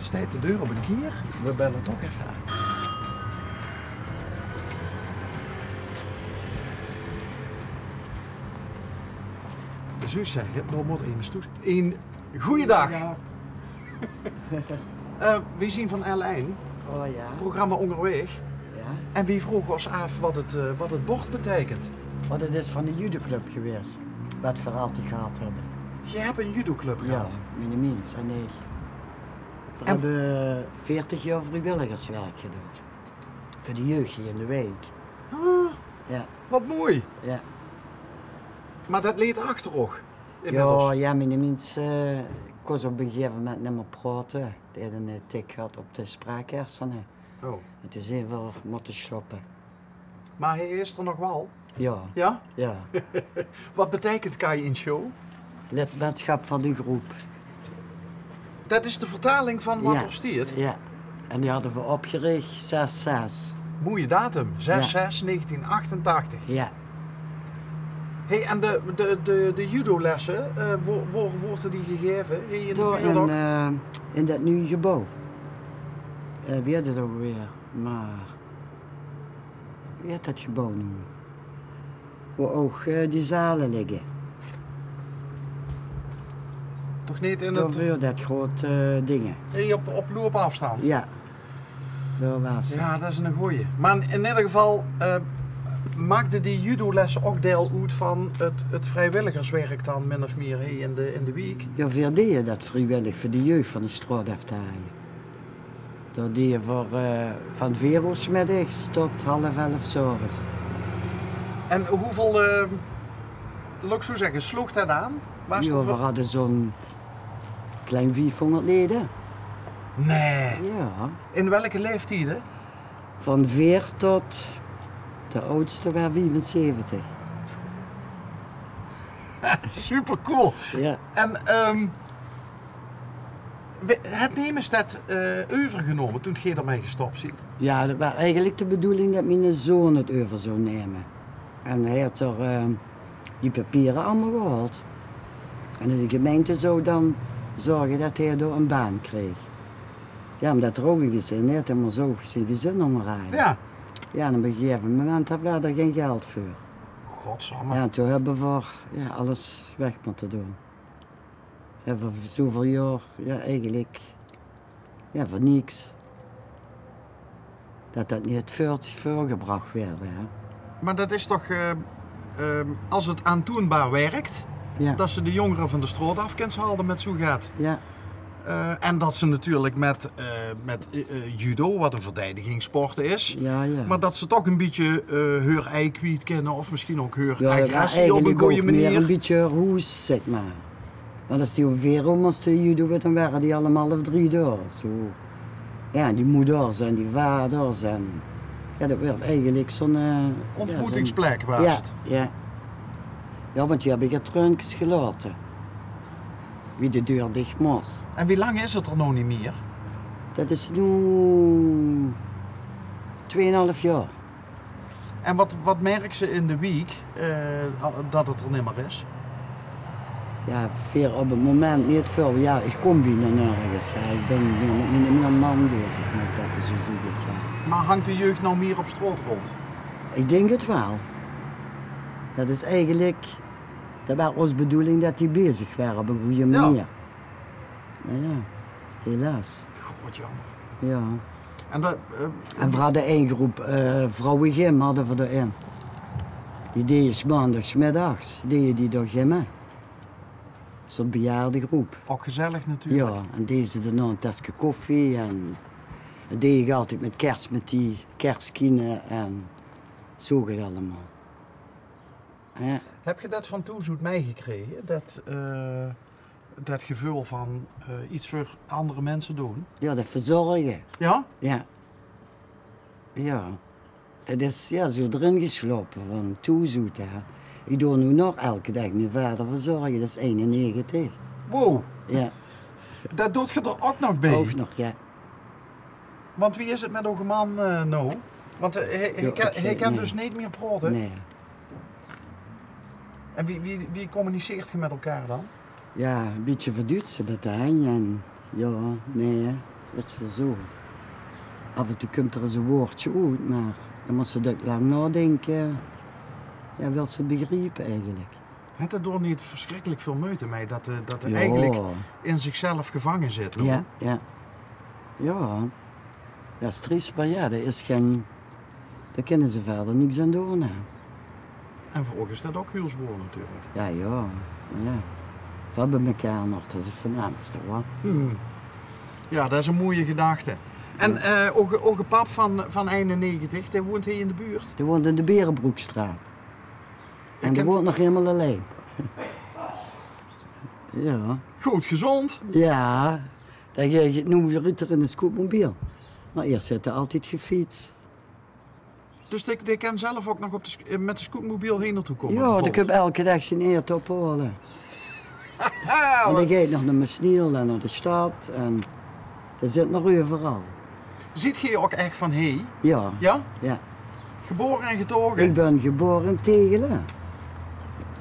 dat staat de deur op het kier. We bellen toch even aan. De zus zeggen, dan moet er iemand toe. Goeiedag. Ja. We zien van L1, Oh ja. programma Onderweg. Ja. En wie vroeg ons af wat het bord betekent. Wat het is van de judoclub geweest. Wat we altijd gehad hebben. Je hebt een judoclub gehad. Minimins en nee. We En- hebben 40 jaar vrijwilligerswerk gedaan. Voor de jeugd hier in de wijk. Ah, Ja, wat mooi. ja. Maar dat leed achterog. Inmiddels. Ja, minimins. Ik kon op een gegeven moment niet meer praten. Die had een tik gehad op de spraakhersenen. Oh. En toen zijn we moeten stoppen. Maar hij is er nog wel. Ja, Ja? ja. Wat betekent Kai in show? Lidmaatschap van de groep. Dat is de vertaling van wat Ja. er stiert. Ja. En die hadden we opgericht 6-6. Mooie datum, 6/6/1988. Ja. Hey, en de judo-lessen, waar worden die gegeven? Hier in de Door buurt ook? in dat nieuwe gebouw. Wie heet het ook weer? Maar... Wie heet dat gebouw nu? Waar ook die zalen liggen. Toch niet in Door het... weer dat grote dingen. Hier op loopafstand? Ja. Daar was het. Ja, dat is een goeie. Maar in ieder geval maakte die judo-lessen ook deel uit van het vrijwilligerswerk dan min of meer hier in de week. Ja, veel deed je dat vrijwillig voor de jeugd van de straatafdeling. Dat deed je voor, van 4 uur 's middags tot 10:30 's avonds. En hoeveel, laat ik zo zeggen, sloeg dat aan? Was Ja, er we voor- hadden zo'n klein 500 leden. Nee. Ja. In welke leeftijden? Van 4 tot de oudste was 75. Super cool. Ja. En het nemen is dat overgenomen toen je ermee gestopt zit. Ja, dat was eigenlijk de bedoeling dat mijn zoon het over zou nemen. En hij had er die papieren allemaal gehaald. En de gemeente zou dan zorgen dat hij door een baan kreeg. Ja, omdat er ook een gezin, hij had helemaal zo zijn gezin omrijden. Ja. Ja, en op een gegeven moment hadden we er geen geld voor. Godsamme. Ja, en toen hebben we alles weg moeten doen. Hebben we zoveel jaar, ja, eigenlijk, ja, voor niks. Dat niet voorgebracht werd, hè. Maar dat is toch, als het aantoonbaar werkt, Ja, dat ze de jongeren van de straat af kunnen halen met zo gaat. ja, En dat ze natuurlijk met judo, wat een verdedigingssport is, ja, ja. maar dat ze toch een beetje hun ei kwijt kennen of misschien ook hun Ja, dat was agressie op een eigenlijk goede ook meer manier. een beetje roes, zeg maar. Maar als die om 4 uur moesten judo, dan waren die allemaal of 3 door. Zo. Ja, die moeders en die vaders en... Ja, dat werd eigenlijk zo'n... Ontmoetingsplek was ja, het. ja. Ja, want die hebben getrunkjes gelaten. Wie de deur dicht moest. En wie lang is het er nog niet meer? Dat is nu 2,5 jaar. En wat merken ze in de week dat het er niet meer is? Ja, veel op het moment niet veel. Ja, ik kom binnen nergens. Ja. Ik ben met mijn man bezig met dat, zo zie je het. Ja. Maar hangt de jeugd nou meer op straat rond? Ik denk het wel. Dat is eigenlijk... Dat was onze bedoeling dat die bezig waren op een goede manier. Maar ja, helaas. God, jammer. Ja. En dat, En we hadden één groep vrouwengym hadden we erin. Die deden 's maandags, middags, deden die door gymmen. Zo'n bejaardengroep. ook gezellig natuurlijk. Ja, en deze dan een tasje koffie en dat deed ik altijd met kerst, met die kerstkine en zo gaat het allemaal. Ja. Heb je dat van toezoet meegekregen? Dat gevoel van iets voor andere mensen doen? Ja, dat verzorgen. Ja? Ja. Ja. Dat is ja, zo erin geslopen van toezoet. Hè. Ik doe nu nog elke dag mijn vader verzorgen, dat is 91. Wow, Ja, dat doet je er ook nog bij. ook nog, ja. Want wie is het met onze man nou? Want hij kan nee. dus niet meer praten. Nee. En wie communiceert je met elkaar dan? Ja, een beetje verduurd ze met de hand en ja, nee. Hè. Dat is zo. Af en toe komt er eens een woordje uit, maar dan moet ze dat lang nadenken. Ja, wil ze begrijpen eigenlijk. Het er door niet verschrikkelijk veel moeite mee dat er Ja. eigenlijk in zichzelf gevangen zit. Hoor. Ja, ja. Ja, dat is triest, maar ja, dat is geen... Daar kunnen ze verder niks aan doen. Hè. En voor ook is dat ook heel zwaar natuurlijk. Ja, ja, maar ja. We hebben elkaar nog, dat is het voornaamste hoor. Ja, dat is een mooie gedachte. En ook een pap van 91, die woont hier in de buurt. Die woont in de Berenbroekstraat. En die woont nog helemaal alleen. Ja. Goed, gezond. Ja, dat noemen ze Ritter in een scootmobiel. Maar eerst zit er altijd gefietst. Dus die kan zelf ook nog met de scootmobiel heen naartoe komen? Ja, dan kun je elke dag zijn eert ophalen. En dan gaat nog naar Mesniel en naar de stad. En dat zit nog overal. Ziet je ook echt van hey? Ja. Ja? Ja. Geboren en getogen? Ik ben geboren in Tegelen.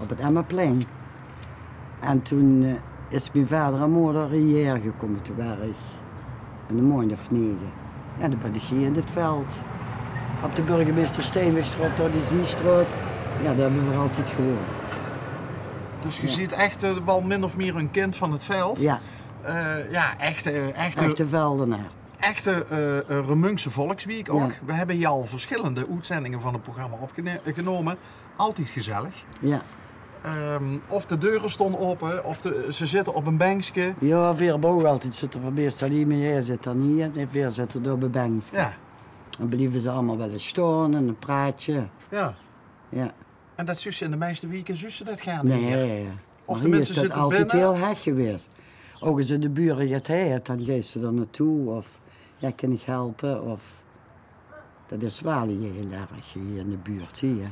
Op het Emmaplein. En toen is mijn vader en moeder hier gekomen te werk. In de maand of 9. Ja, dan ben ik hier in het veld. Op de burgemeester Steenwegstraat, door de Ziestraat. Ja, daar hebben we altijd gewoond. Dus je ziet echt wel min of meer een kind van het veld. Ja. Ja, Echte veldenaar. Echte Remunkse Volksweek ook. Ja. We hebben hier al verschillende uitzendingen van het programma opgenomen. Altijd gezellig. Ja. Of de deuren stonden open, of ze zitten op een bankje. Ja, veel boven altijd zitten van meestal niet meer, zit er niet. En veel zitten door de bank. Ja. Dan blijven ze allemaal wel eens staan en een praatje. Ja. Ja. En dat zussen in de meeste weken zussen dat gaan niet meer. Nee. Of Maar de hier mensen is dat zitten altijd binnen. heel hard geweest. Ook als de buren het heeft, dan gaan ze er naartoe. Of ja, kan ik helpen? Of... Dat is wel heel erg hier in de buurt, zie je.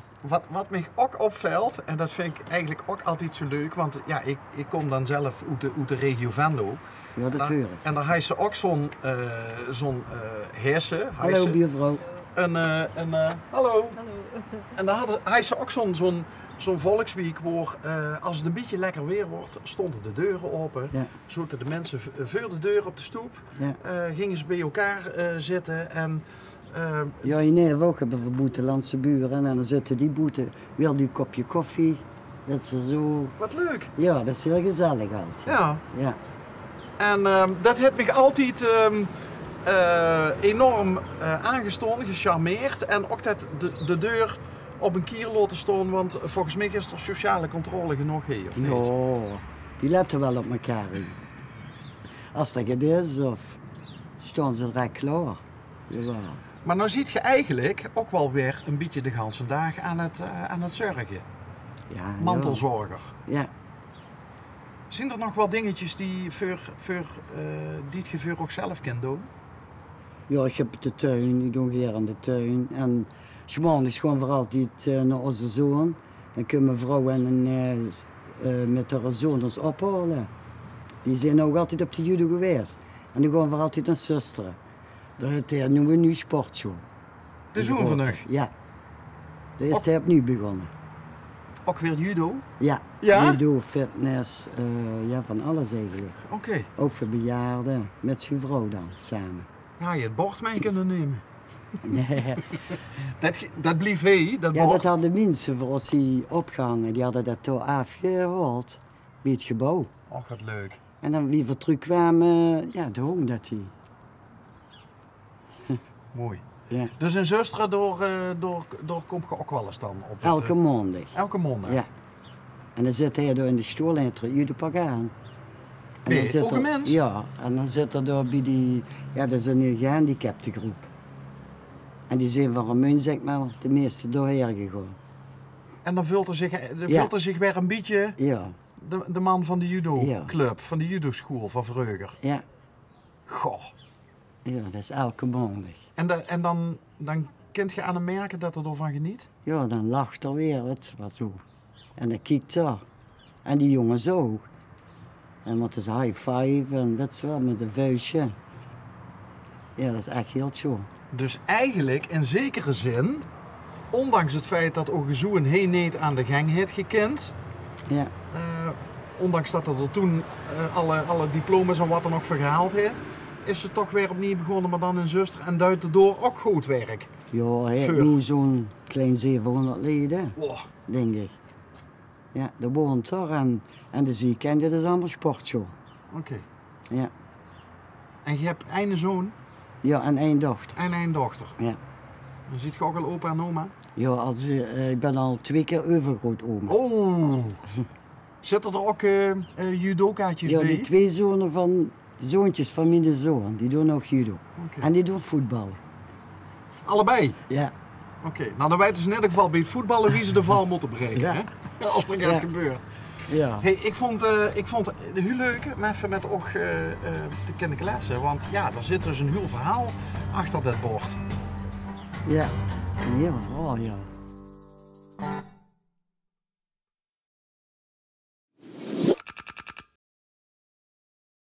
Wat me ook opvalt, en dat vind ik eigenlijk ook altijd zo leuk, want ja, ik kom dan zelf uit de regio Venlo. Ja, dat hoor ik. En daar heeft ze ook zo'n hersen. Hallo buurvrouw. Hallo. Hallo. En dan hij ze ook zo'n volksweek waar als het een beetje lekker weer wordt, stonden de deuren open. Ja. Zochten de mensen voor de deur op de stoep. Ja. Gingen ze bij elkaar zitten en... Ja, in Nederland hebben we buitenlandse buren en dan zitten die boeten. Wil die een kopje koffie? Dat is zo... Wat leuk. Ja, dat is heel gezellig altijd. Ja. Ja. En dat heeft me altijd enorm aangestoken, gecharmeerd. En ook dat de deur op een kier laten staan, want volgens mij is er sociale controle genoeg hier, of niet? Ja, die letten wel op elkaar in. Als dat het is, of staan ze direct klaar. Jawel. Maar nou ziet je eigenlijk ook wel weer een beetje de ganse dag aan het zorgen. Ja, Mantelzorger. Ja. Zijn er nog wel dingetjes die die het gevuur ook zelf kan doen? Ja, ik heb de tuin, ik doe hier aan de tuin. En Schmaan is gewoon voor altijd naar onze zoon. Dan kunnen mijn vrouw met haar zoon ons ophalen. Die zijn ook altijd op de judo geweest. En die gaan voor altijd naar zusteren. Dat noemen we nu sportschool. De zoon van nog? Ja. Daar is hij opnieuw begonnen. Ook weer judo? Ja. Ja? Judo, fitness, ja, van alles eigenlijk. Oké. Ook voor bejaarden, met zijn vrouw dan, samen. Ja, je het bord mee kunnen nemen. Nee. Dat blief hij, dat Ja, bord. dat hadden mensen voor ons die opgehangen. Die hadden dat toch afgehaald bij het gebouw. Och, wat leuk. En dan wie voor terugkwamen, ja, de hong dat die. Mooi. Ja. Dus in Zusteren door komt je ook wel eens dan op het, Elke maandag. elke maandag? Ja. En dan zit hij door in de stoel en trekt je pak aan. En Ben dan je zit ook er- een mens? Ja, en dan zit er door bij die, ja, dat is een gehandicapte groep. En die zijn van Remun, zeg maar, de meeste doorheen gegaan. En dan vult er zich weer een beetje Ja, de man van de judo Ja. club, van de judo school van Vreuger. ja, Goh. ja, dat is elke maandag. En dan kunt je aan hem merken dat hij ervan geniet? Ja, dan lacht er weer, het was zo. En dan kijkt er. En die jongens ook. En wat is high five en weet je wel, met een vuistje. Ja, dat is echt heel zo. Dus eigenlijk in zekere zin, ondanks het feit dat Ogezoen heen niet aan de gang heeft gekend, Ja, ondanks dat er toen alle diploma's en wat dan ook voor gehaald heeft, is ze toch weer opnieuw begonnen, maar dan in Zuster en Duitendoor ook goed werk. Ja, hij heeft Vuur. nu zo'n klein 700 leden, Wow. denk ik. Ja, dat woont er en de ziekenhuis, dat is allemaal sportschool. Oké. Ja. En je hebt een zoon Ja, en één dochter. en een dochter. Ja. Dan ziet je ook al opa en oma. Ja, ik ben al 2 keer overgrootoma. Oh! Zitten er ook judokaatjes Ja, bij? die 2 zonen van zoontjes van mijn zoon, die doen ook judo. Oké. En die doen voetbal. Allebei? Ja. Oké. Nou, dan weten ze in ieder geval bij het voetballen wie ze de val moeten breken. Ja. Hè? Als er iets Ja. gebeurt. Ja. Hey, ik vond het heel leuk om even met oog te kunnen kletsen. Want ja, er zit dus een heel verhaal achter dat bord. Ja. Ja, oh ja.